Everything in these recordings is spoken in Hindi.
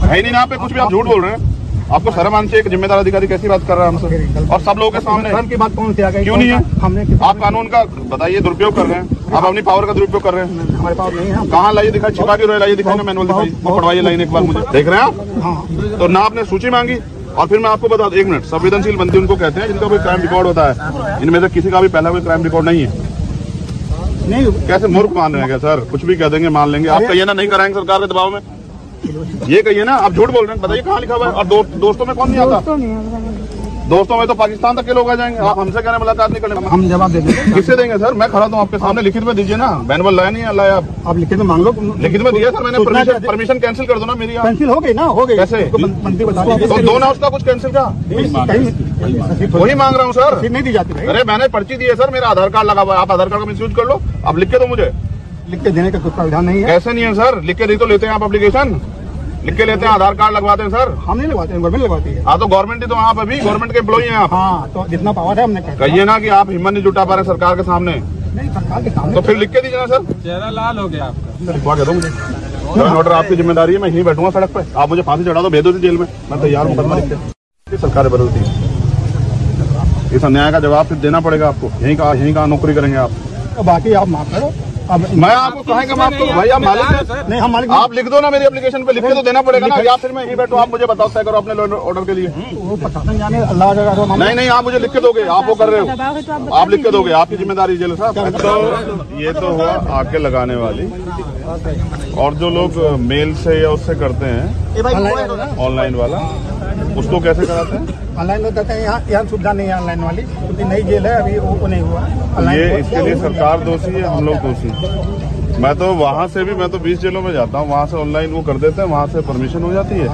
है नहीं ना पे कुछ भी, आप झूठ बोल रहे हैं। आपको शर्म आनी चाहिए, जिम्मेदार अधिकारी कैसी बात कर रहा है हमसे और सब लोगों के सामने। शर्म की बात कौन सी आ गई? क्यों नहीं है? हमने आप कानून का बताइए दुरुपयोग कर रहे हैं, आप अपनी पावर का दुरुपयोग कर रहे हैं। हमारे पास नहीं है। कहाँ लाइए दिखाई, छिपा के रोए लाइए दिखाई ना, मैनुअल दिखाई, पढ़वाइए लाइन एक बार मुझे। देख रहे हैं आप? हाँ। तो ना आपने सूची मांगी और फिर मैं आपको बता दूं, 1 मिनट, संवेदनशील बंदी उनको कहते हैं जिनका कोई क्राइम रिकॉर्ड होता है। इनमें से किसी का भी पहला कोई क्राइम रिकॉर्ड नहीं है। नहीं, कैसे मूर्ख मान रहे हैं क्या सर? कुछ भी कह देंगे, मान लेंगे। आप कहिए ना नहीं कराएंगे सरकार के दबाव में, ये कहिए ना। आप झूठ बोल रहे हैं, बताइए कहाँ लिखा हुआ है? और दोस्तों में कौन नहीं आता? दोस्तों में तो पाकिस्तान तक के लोग आ जाएंगे। आप हमसे कहने मुलाकात नहीं करने, हम जवाब दे देंगे। किससे देंगे सर? मैं खड़ा हूँ आपके सामने, लिखित में दीजिए ना। मैनुअल लाया नहीं लाया आप लिखित में मांग लो। लिखित में दिया सर मैंने, परमिशन कैंसिल कर दो ना मेरी। कैंसिल हो गई ना, हो गई। कैसे? मंत्री बता दीजिए। तो दो ना उसका कुछ कैंसिल का, वही मांग रहा हूँ सर। नहीं दी जाती। अरे मैंने पर्ची दी है सर, मेरा आधार कार्ड लगा हुआ है, आप आधार कार्ड का मिसयूज कर लो। आप लिख के दो मुझे। लिख के देने का कुछ प्रावधान नहीं है। कैसे नहीं है सर? लिख के दे तो लेते हैं आप, एप्लीकेशन लिख के लेते हैं, आधार कार्ड लगवाते हैं सर। हम नहीं लगवाते हैं, गवर्नमेंट लगवाती है। हाँ तो गवर्नमेंट ही तो, आप अभी गवर्नमेंट के एम्प्लॉई हैं आप। हाँ, तो जितना पावर है हमने कहिए ना कि आप हिम्मत नहीं जुटा पा रहे सरकार के सामने। नहीं, सरकार के सामने तो फिर लिख के दीजिए ना सर। चेहरा लाल हो गया आपका। लिखवा के दो मुझे। ऑर्डर आपकी जिम्मेदारी है, मैं यहीं बैठूंगा सड़क पे। आप मुझे फांसी चढ़ा दो, भेज दो जेल में, मैं तैयार मुकदमा लिख के। सरकारें बदलती है, इस अन्याय का जवाब फिर देना पड़ेगा आपको। यहीं कहा नौकरी करेंगे आप। बाकी आप माफ करो। अब मैं आपको कहेंगे माफ करो भाई, आप मालिक हैं। नहीं, हम मालिक। आप लिख दो ना मेरी एप्लीकेशन पे, लिख के तो देना पड़ेगा ना, या फिर मैं यहीं बैठो। आप मुझे बताओ तय करो अपने ऑर्डर के लिए। वो प्रशासन जाने, अल्लाह का। नहीं, आप मुझे लिख के दोगे, आप वो कर रहे हो, आप लिख के दोगे, आपकी जिम्मेदारी जेल साहब। तो ये तो हुआ आके लगाने वाली, और जो लोग मेल से या उससे करते हैं ऑनलाइन वाला, उसको कैसे कराते हैं? ऑनलाइन में करते हैं। यहाँ सुविधा नहीं है ऑनलाइन वाली, क्योंकि नई जेल है, अभी वो नहीं हुआ। ये इसके लिए सरकार दोषी है, हम लोग दोषी। मैं तो वहाँ से भी, मैं तो 20 जेलों में जाता हूँ, वहाँ से ऑनलाइन वो कर देते हैं, वहाँ से परमिशन हो जाती है।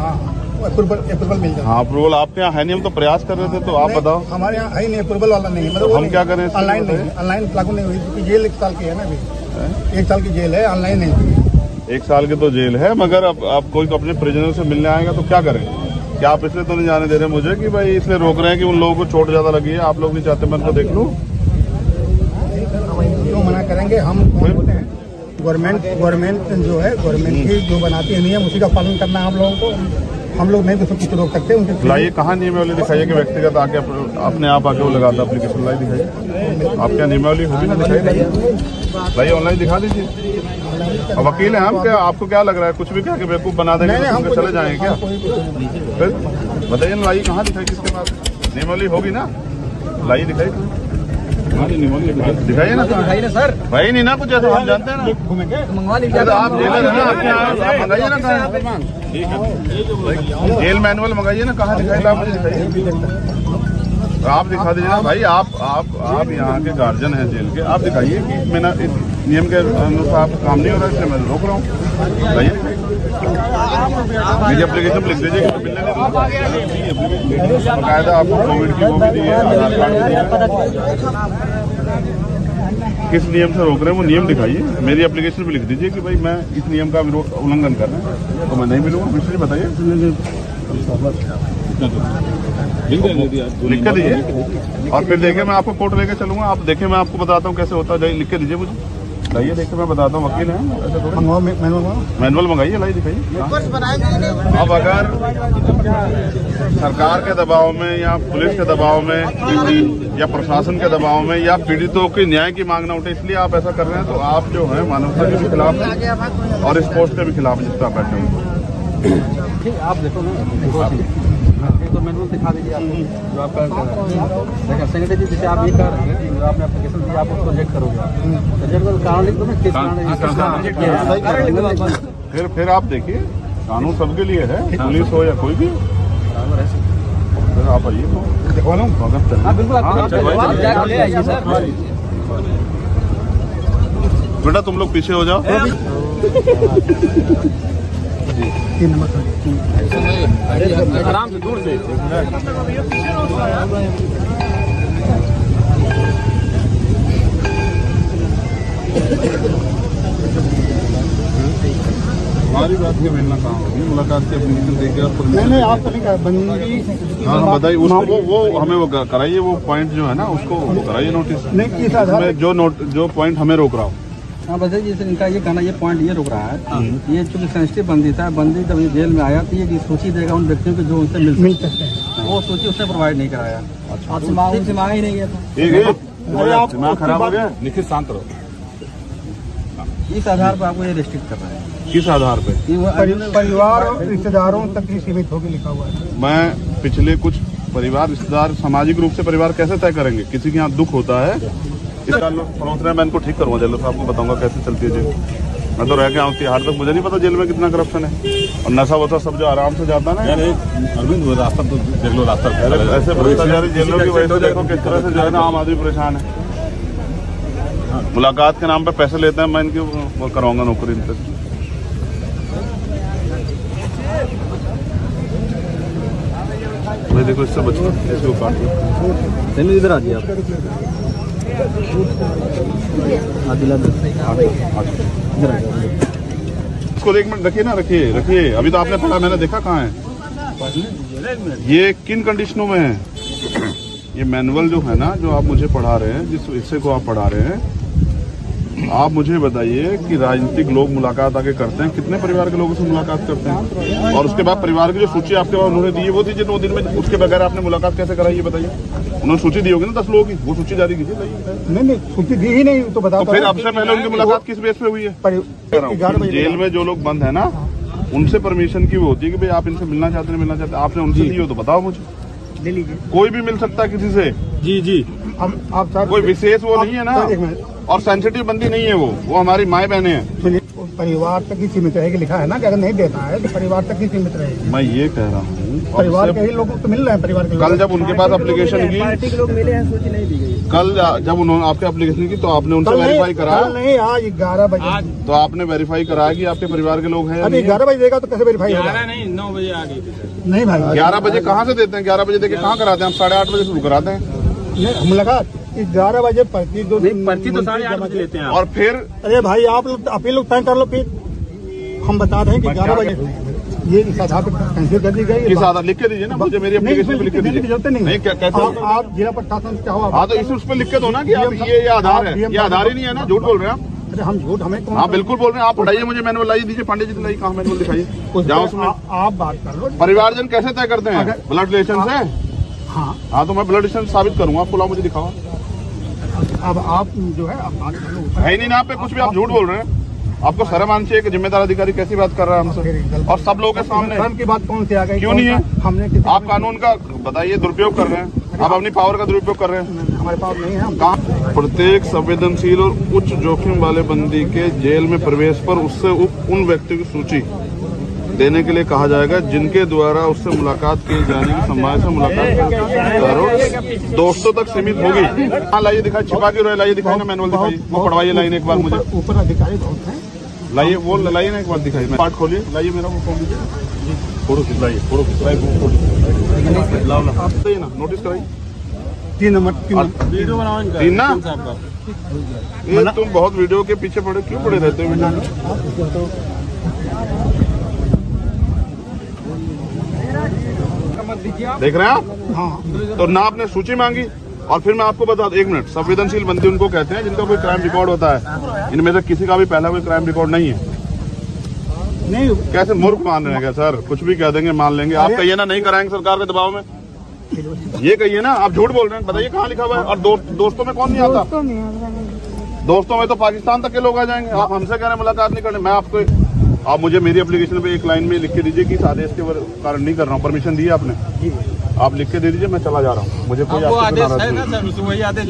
अप्रूवल मिल जाता है। हाँ, अप्रूवल आपके यहाँ है नहीं, हम तो प्रयास कर रहे थे, तो आप बताओ। हमारे यहाँ है नहीं, अप्रूवल वाला नहीं है। मतलब हम क्या करें? ऑनलाइन नहीं, ऑनलाइन लागू नहीं हुई, क्योंकि जेल 1 साल की है ना। अभी 1 साल की जेल है, ऑनलाइन नहीं। 1 साल की तो जेल है, मगर अब कोई तो अपने प्रिजनर से मिलने आएगा तो क्या करें? क्या आप इसलिए तो नहीं जाने दे रहे मुझे कि भाई इसलिए रोक रहे हैं कि उन लोगों को चोट ज्यादा लगी है, आप लोग नहीं चाहते मैं उनको देख लूं? क्यों मना करेंगे? हम कौन होते हैं? गवर्नमेंट जो है, गवर्नमेंट की जो बनाती है नियम, उसी का पालन करना है हम लोगों को। हम लोग नहीं तो सब कुछ रोक सकते उनके। लाइए कहाँ नियमावली दिखाइए कि व्यक्तिगत आके अपने आप आके वो लगाता एप्लीकेशन। लाई दिखाइए, आपके नियमावली होगी ना, दिखाइए। लाइए ऑनलाइन दिखा दीजिए। अब वकील हैं हम, क्या आपको क्या लग रहा है? कुछ भी क्या बेवकूफ बना देंगे तो हम चले जाएंगे क्या? फिर बताइए ना, लाइए कहाँ दिखाई, किसके पास नियमावली होगी ना? लाइए दिखाइए, दिखाइए ना सर। भाई नहीं ना कुछ ऐसा, हम जानते हैं ना, मंगवा लीजिए। आप जेलर है ना, आप मंगाइए ना कहाँ। ठीक है, जेल मैनुअल मंगाइए ना, कहाँ दिखाइए? आप मुझे दिखाइए, आप दिखा दीजिए ना भाई। आप यहाँ के गार्जियन हैं जेल के, आप दिखाइए कि मैंने इस नियम के अनुसार काम नहीं हो रहा है, इसलिए मैं रोक रहा हूँ। बताइए, मेरी एप्लीकेशन लिख दीजिए कि मिलने बाकायदा आपको कोविड की वो भी दी है, आधार कार्ड। किस नियम से रोक रहे हैं वो नियम दिखाइए। मेरी एप्लीकेशन भी लिख दीजिए कि भाई मैं इस नियम का उल्लंघन कर रहा हूँ, तो मैं नहीं मिलूंगा। मिश्री बताइए, लिख के दीजिए और फिर देखिए मैं आपको कोर्ट लेके चलूंगा। आप देखिए, मैं आपको बताता हूँ कैसे होता है। लिख के दीजिए मुझे, लाइए देखिए, मैं बताता हूँ। वकील है, मैनुअल मंगाइए, लाइए दिखाइए। अब अगर सरकार के दबाव में या पुलिस के दबाव में या प्रशासन के दबाव में या पीड़ितों के न्याय की मांग न उठे, इसलिए आप ऐसा कर रहे हैं, तो आप जो है मानवता के भी खिलाफ है और इस पोस्ट के भी खिलाफ है, जिसका बैठे हुए। आप देखो ना, तो मैनुअल दिखा दीजिए आपको, जो आपका देखिए सेक्रेटरी जी, जैसे आप ये कर रहे हैं, जो आपने एप्लीकेशन दिया, आप उसको रिजेक्ट करोगे, रिजेक्ट कारण लिख दो ना, किस कारण। फिर आप देखिए, कानून सबके लिए है, पुलिस हो या कोई भी। फिर आप आइए, देखो ना, बेटा तुम लोग पीछे हो जाओ। 3 नंबर आराम से, दूर से। हमारी बात के मिलना कहाँ होगी? मुलाकात की एप्लीकेशन देके और नहीं, आप तो नहीं कर बंदी। हाँ बताइए, उसको वो हमें वो कराइए, वो पॉइंट जो है ना उसको वो कराइए नोटिस। नहीं, किस आधार में जो पॉइंट हमें रोक रहा हूँ हाँ बस जैसे इनका ये कहना, ये पॉइंट ये रुक रहा है, ये चूंकि सेंसिटिव बंदी था, बंदी जब ये जेल में आया तो ये सूची देगा उन व्यक्तियों को जो उनसे मिल सकते हैं, वो सूची उसने प्रोवाइड नहीं कराया, उनसे मांगा ही नहीं गया था। दिमाग खराब हो गया। निखिल शांत रहो। इस आधार पर आपको ये रिस्ट्रिक्ट कर रहा है। किस आधार पे? परिवार और रिश्तेदारों तक ही सीमित होकर लिखा हुआ है। मैं पिछले कुछ परिवार रिश्तेदार सामाजिक रूप से परिवार कैसे तय करेंगे? किसी के यहाँ दुख होता है, इसका पहुँच रहे, मैं इनको ठीक करूँगा जेल से, आपको बताऊंगा कैसे चलती है जेल। मैं तो रह गया हूँ तिहाड़ तक, मुझे नहीं पता जेल में कितना करप्शन है और नशा वसा सब जो आराम से जाता है ना। अरविंद रास्ता तो देख लो, रास्ता ऐसे भ्रष्टाचारी जेलों की वजह से देखो किस तरह से जो है ना आम आदमी परेशान है। मुलाकात के नाम पे पैसे लेते हैं, मैं इनकी वो कराऊंगा नौकरी इनसे। भाई देखो इससे बचो, इसको काट लो। इधर आ जाइए आप, इसको 1 मिनट रखिए ना, रखिए। अभी तो आपने पढ़ा, मैंने देखा कहाँ है ये, किन कंडीशनों में है ये मैनुअल जो है ना, जो आप मुझे पढ़ा रहे हैं, जिस हिस्से को आप पढ़ा रहे हैं, आप मुझे बताइए कि राजनीतिक लोग मुलाकात आगे करते हैं, कितने परिवार के लोगों से मुलाकात करते हैं? और उसके बाद परिवार की जो सूची आपके पास उन्होंने दी है वो दीजिए 9 दिन में, उसके बगैर आपने मुलाकात कैसे कराई ये बताइए। उन्होंने सूची दी होगी ना 10 लोगों की, वो सूची जारी कीजिए। नहीं सूची दी ही नहीं तो बताओ। फिर आपसे पहले उनकी मुलाकात किस बेस पे हुई है? जेल में जो लोग बंद है ना, उनसे परमिशन की वो होती है कि भाई आप इनसे मिलना चाहते हैं, आपने उनसे दी हो तो बताओ मुझे। ले लीजिए। कोई भी मिल सकता है किसी से। जी आप कोई विशेष वो नहीं है ना, और सेंसिटिव बंदी नहीं है वो हमारी माए बहने हैं। परिवार तक ही सीमित रहेगी, लिखा है ना कि अगर नहीं देता है तो परिवार तक ही सीमित रहेगी। मैं ये कह रहा हूँ परिवार के ही लोगों को मिल रहे हैं, परिवार के कल जब उनके पास एप्लीकेशन की, पार्टी के लोग मिले हैं, सूची नहीं दी गई। कल जब उन्होंने आपके एप्लीकेशन की तो आपने उनसे वेरीफाई कराया? नहीं, आज 11 बजे तो आपने वेरीफाई कराया कि आपके परिवार के लोग हैं? अभी 11 बजे देगा तो कैसे वेरीफाई होगा? नहीं 9 बजे आ गई। नहीं भाई 11 बजे कहाँ से देते हैं? 11 बजे देके कहाँ कराते हैं? हम 8:30 बजे शुरू कराते हैं मुलाकात। 11 बजे पर्ची पर्ची तो 8:30 बजे लेते हैं। और फिर अरे भाई आप लोग तय कर लो, फिर हम बता रहे हैं कि 11 बजे ये इस आधार पर कैंसिल कर दी गई। किस आधार? लिख के दीजिए ना मुझे, मेरी एप्लीकेशन पे लिख के दीजिए। नहीं कैसे? आप जिला प्रशासन क्या हो? हाँ तो इस उस पर लिख के दो ना कि आप ये आधार है, ये आधार ही नहीं है ना, झूठ बोल रहे हैं आप। अरे हम झूठ, हमें कौन? हाँ बिल्कुल बोल रहे हैं आप। पढ़ाइए मुझे मैनुअल लाइए दीजिए, पांडे जी लाइए, कहाँ मैनुअल दिखाइए, जाओ उसमें। आप बात कर लो। परिवारजन कैसे तय करते हैं? ब्लड रिलेशन से? हाँ तो मैं ब्लड रिलेशन साबित करूंगा, आपको लाओ मुझे दिखाओ। अब आप जो है आप बात कर लो। है नहीं ना आप पे कुछ भी, आप झूठ बोल रहे हैं। आपको शर्म आनी चाहिए कि जिम्मेदार अधिकारी कैसी बात कर रहा है हमसे, और सब लोगों के सामने। शर्म की बात कौन सी आ गई? क्यों नहीं है? हमने आप कानून का बताइए दुरुपयोग कर रहे हैं, आप अपनी पावर का दुरुपयोग कर रहे हैं। हमारे पास नहीं है। कहाँ? प्रत्येक संवेदनशील और उच्च जोखिम वाले बंदी के जेल में प्रवेश पर उससे उन व्यक्तियों की सूची देने के लिए कहा जाएगा जिनके द्वारा उससे मुलाकात की जाने की संभावना से मुलाकात दोस्तों तक सीमित होगी। हाँ लाइए दिखाई, छिपा के रहे, लाइए दिखाएगा मैनुअल दिखाइए, वो पढ़वाइए लाइन एक बार मुझे। ऊपर अधिकारी बहुत हैं, लाइए वो लाइए ना एक बार दिखाइए, पार्ट खोलिए, लाइए मेरा वो खोल दीजिए, फोटो खिंचवाइए, फोटो खिंचवाइए ना, नोटिस कराइए 3 नंबर वीडियो बनाओ 3 ना। ये तुम बहुत वीडियो के पीछे पड़े क्यों पड़े रहते हो? देख रहे हैं आप? हाँ तो ना आपने सूची मांगी और फिर मैं आपको बता दूं, 1 मिनट, संवेदनशील बंदी उनको कहते हैं जिनका कोई क्राइम रिकॉर्ड होता है। इनमें से किसी का भी पहला कोई क्राइम रिकॉर्ड नहीं है। नहीं कैसे मूर्ख मान रहे हैं क्या सर? कुछ भी कह देंगे, मान लेंगे। आप कहिए ना नहीं कराएंगे सरकार के दबाव में, ये कहिए ना। आप झूठ बोल रहे हैं, बताइए कहाँ लिखा हुआ है? और दोस्तों में कौन नहीं आता? दोस्तों में तो पाकिस्तान तक के लोग आ जाएंगे। आप हमसे कह रहे हैं मुलाकात नहीं करनी। मैं आपको, आप मुझे मेरी एप्लीकेशन पे एक लाइन में लिख के दीजिए कि इस आदेश के कारण नहीं कर रहा हूँ। परमिशन दी है आपने, आप लिख के दे दीजिए, मैं चला जा रहा हूँ। मुझे कोई आदेश है ना सर, वही आदेश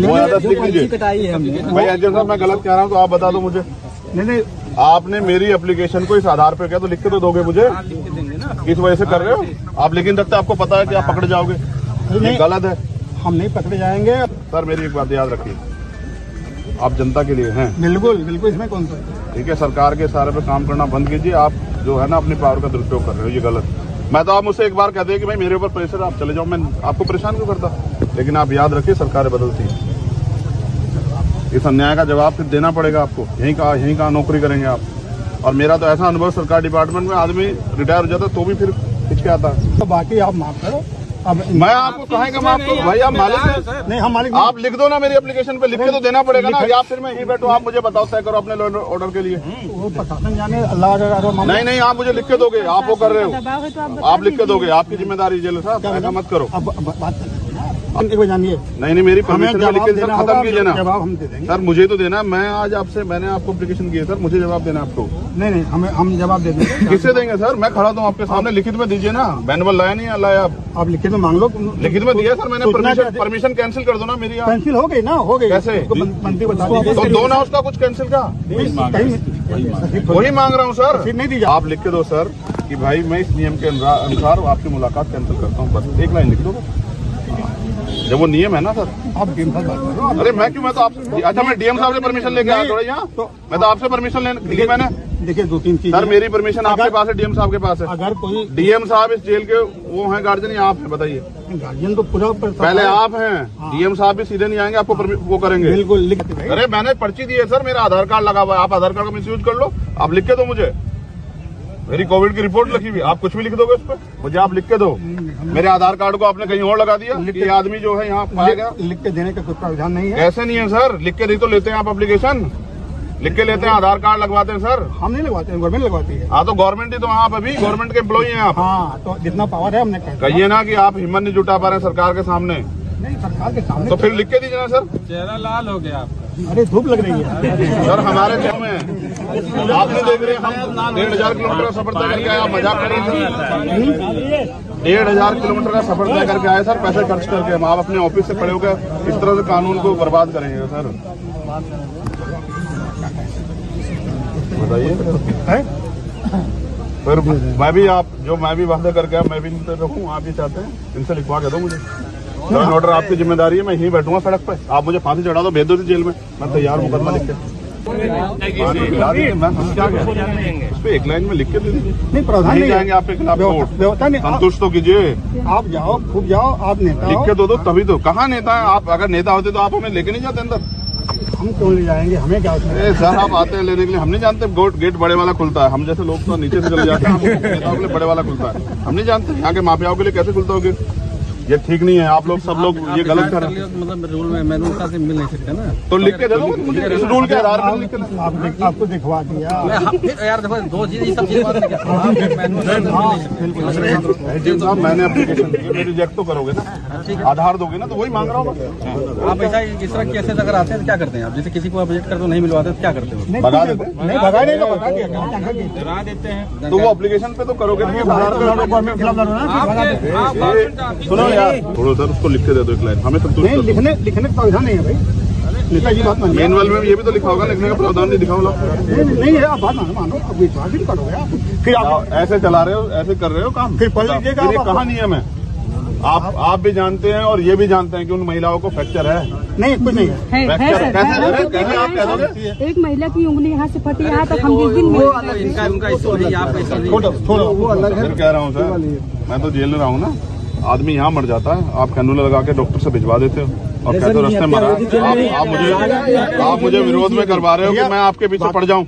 लिख लीजिए। भाई एजेंट साहब मैं गलत कह रहा हूँ तो आप बता दो मुझे। नहीं आपने मेरी एप्लीकेशन को इस आधार पे क्या तो लिख के तो दोगे मुझे? किस वजह से कर रहे हो आप? लेकिन जब तक आपको पता है कि आप पकड़े जाओगे, ये गलत है। हम नहीं पकड़े जाएंगे सर। मेरी एक बात याद रखिए, आप जनता के लिए हैं। बिल्कुल बिल्कुल, इसमें कौन सा? ठीक है, सरकार के सारे पे काम करना बंद कीजिए। आप जो है ना अपनी पावर का दुरुपयोग कर रहे हो, ये गलत। मैं तो आप मुझसे एक बार कहते हैं कि भाई मेरे ऊपर प्रेशर, आप चले जाओ, मैं आपको परेशान क्यों करता? लेकिन आप याद रखिए सरकारें बदलती हैं, इस अन्याय का जवाब फिर देना पड़ेगा आपको। यहीं कहाँ नौकरी करेंगे आप? और मेरा तो ऐसा अनुभव सरकार डिपार्टमेंट में, आदमी रिटायर हो जाता तो भी फिर हिचके आता है। तो बाकी आप माफ करो, अब मैं आपको कहेंगे मैं आपको भाई आप मालिक हैं नहीं, हम मालिक आप लिख दो ना मेरी एप्लीकेशन पे, लिख के तो देना पड़ेगा ना, या फिर मैं यहीं बैठूं आप मुझे बताओ तय करो अपने ऑर्डर के लिए। वो प्रशासन जाने, अल्लाह का नहीं नहीं आप मुझे लिख के दोगे, आप वो कर रहे हो, आप लिख के दोगे, आपकी जिम्मेदारी जेलर साहब, ऐसा मत करो। अब बात एक बार जानिए, नहीं नहीं मेरी परमिशन में लिख के सर खत्म कीजिए ना। जवाब हम दे देंगे सर मुझे तो देना, मैं आज आपसे मैंने आपको एप्लीकेशन की है सर, मुझे जवाब देना आपको। नहीं नहीं हम जवाब दे देंगे। किससे देंगे सर, मैं खड़ा हूँ आपके सामने, लिखित में दीजिए ना, मैनुअल लाया नहीं लाया आप लिखित में मांग लो। लिखित में दिया सर मैंने, परमिशन कैंसिल कर दो ना मेरी। कैंसिल हो गई ना, हो गई कैसे? मंत्री बता दीजिए तो दो ना उसका कुछ कैंसिल का, वही मांग रहा हूँ सर। नहीं दीजिए आप लिख के दो सर कि भाई मैं इस नियम के अनुसार आपकी मुलाकात कैंसिल करता हूँ, बस एक लाइन लिख दो जब वो नियम है ना सर। आप डीएम साहब बात करो। अरे मैं क्यों, मैं तो आपसे, अच्छा मैं डीएम साहब से परमिशन लेके आया थोड़ा यहाँ, तो मैं तो आपसे परमिशन लेने मैंने। देखिए 2-3 चीज सर मेरी परमिशन आपके पास है, डीएम साहब के पास है। अगर कोई डीएम साहब इस जेल के वो हैं गार्जियन या आप हैं, बताइए। गार्जियन तो पूरा पहले आप हैं, डीएम साहब भी सीधे नहीं आएंगे, आपको वो करेंगे। बिल्कुल लिख दे। अरे मैंने पर्ची दी है सर, मेरा आधार कार्ड लगा हुआ है, आप आधार कार्ड का मिसयूज कर लो, आप लिख के दो मुझे। मेरी कोविड की रिपोर्ट लिखी हुई, आप कुछ भी लिख दोगे उस पर, मुझे आप लिख के दो। मेरे आधार कार्ड को आपने कहीं और लगा दिया, ये आदमी जो है यहाँ पाया गया। लिख के देने का कोई प्रावधान नहीं है। कैसे नहीं है सर, लिख के नहीं तो लेते हैं आप एप्लीकेशन, लिख के लेते हैं, आधार कार्ड लगवाते हैं सर। हम नहीं लगवाते हैं, गवर्नमेंट लगवाती है। हाँ तो गवर्नमेंट ही तो, आप अभी गवर्नमेंट के एम्प्लॉई हैं आप। हाँ तो जितना पावर है हमने कहिए ना कि आप हिम्मत नहीं जुटा पा रहे हैं सरकार के सामने, नहीं सरकार के सामने तो फिर लिख के दीजिए ना सर। चेहरा लाल हो गया आपका। अरे धूप लग रही है सर हमारे गाँव में आपने देख रहे हैं, हम 1500 किलोमीटर का सफर तय करके आए, आप मजाक कर रहे हैं। 1500 किलोमीटर का सफर तय करके आए सर, पैसे खर्च करके। हम आप अपने ऑफिस से खड़े होकर इस तरह से कानून को बर्बाद करेंगे सर, बताइए। फिर मैं भी मैं भी वादे करके मैं भी नहीं रखूँ, आप भी चाहते हैं, इनसे लिखवा के दो मुझे। ऑर्डर आपकी जिम्मेदारी है, मैं यहीं बैठूंगा सड़क पे, आप मुझे फांसी चढ़ा दो, भेज दो जेल में, मैं तैयार मुकदमा लिख के। हम क्या उस पे एक लाइन में लिख के दे दीजिए। नहीं प्रावधान नहीं जाएंगे आपके खिलाफ कोर्ट, व्यवस्था नहीं। संतुष्ट तो कीजिए। आप जाओ, खूब जाओ, आप नेता लिख के दो तभी तो। कहाँ नेता है आप? अगर नेता होते तो आप हमें लेके नहीं जाते अंदर। हम क्यों ले जाएंगे, हमें क्या उसमें? सर आप आते हैं लेने के लिए, हम नहीं जानते गेट बड़े वाला खुलता है, हम जैसे लोग तो नीचे से चले जाते हैं, नेताओं के लिए बड़े वाला खुलता है, हम नहीं जानते यहाँ के माफियाओं के लिए कैसे खुलता होगा। ये ठीक नहीं है, आप लोग सब लोग ये गलत कर रहे हैं। मतलब रूल में मैनुअल से मिल नहीं सकते ना, तो लिख के दे दो मुझे, इस रूल के आधार पर लिख के दो। आपको दिखवा दिया यार। देखो दो चीज, ये सब चीज साहब मैंने एप्लीकेशन दी है, रिजेक्ट तो करोगे ना, आधार दोगे ना, तो वही मांग रहा हूँ। आप ऐसा इस तरह केसेस अगर आते हैं तो क्या करते हैं आप? जैसे किसी को आप रिजेक्ट कर दो, नहीं मिलवाते तो क्या करते हो? भगा देते हैं। नहीं भगा नहीं, भगा डरा देते हैं। तो वो एप्लीकेशन पे तो करोगे ना, सुनो यार थोड़ा सर, उसको लिख के दे दो एक लाइन, हमें संतुष्ट नहीं। लिखने का प्रावधान नहीं है भाई, नेताजी बात मानिए। मैनुअल में ये भी तो लिखा होगा, लिखने का प्रावधान नहीं दिखा होगा। नहीं है, आप बात मानो, अब विश्वास ही करोगे आप। फिर आप ऐसे चला रहे हो, ऐसे कर रहे हो काम, फिर पढ़ लीजिएगा। ये कहाँ नियम है? आप भी जानते हैं और ये भी जानते हैं कि उन महिलाओं को फ्रैक्चर है। नहीं कुछ नहीं है। फ्रैक्चर कैसे आप कह दोगे? एक महिला की उंगली यहाँ से फटी, यहाँ तक हम जिस दिन उनका इशू नहीं, आप ऐसा नहीं। छोड़ो वो अलग है। फिर कह रहा हूँ सर, मैं तो जेल में रहा हूँ ना, आदमी यहाँ मर जाता है, आप कैनुला लगा के डॉक्टर से भिजवा देते हो और कहते हो रास्ते मरा। आप मुझे विरोध में करवा रहे हो कि मैं आपके पीछे पड़ जाऊं,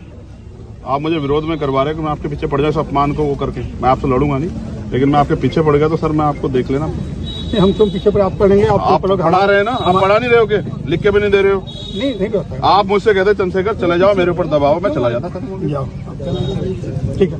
आप मुझे विरोध में करवा रहे हो कि मैं आपके पीछे पड़ जाऊं, इस अपमान को वो करके। मैं आपसे लड़ूंगा नहीं, लेकिन मैं आपके पीछे पड़ गया तो सर मैं आपको देख लेना। हम तुम पीछे पर आप पढ़ेंगे, आप पढ़ा रहे हैं ना, आप पढ़ा नहीं रहे हो, के लिख के भी नहीं दे रहे हो। नहीं आप मुझसे कहते चंद्रशेखर चले जाओ, मेरे ऊपर दबाओ, मैं चला जाता। जाओ, ठीक है।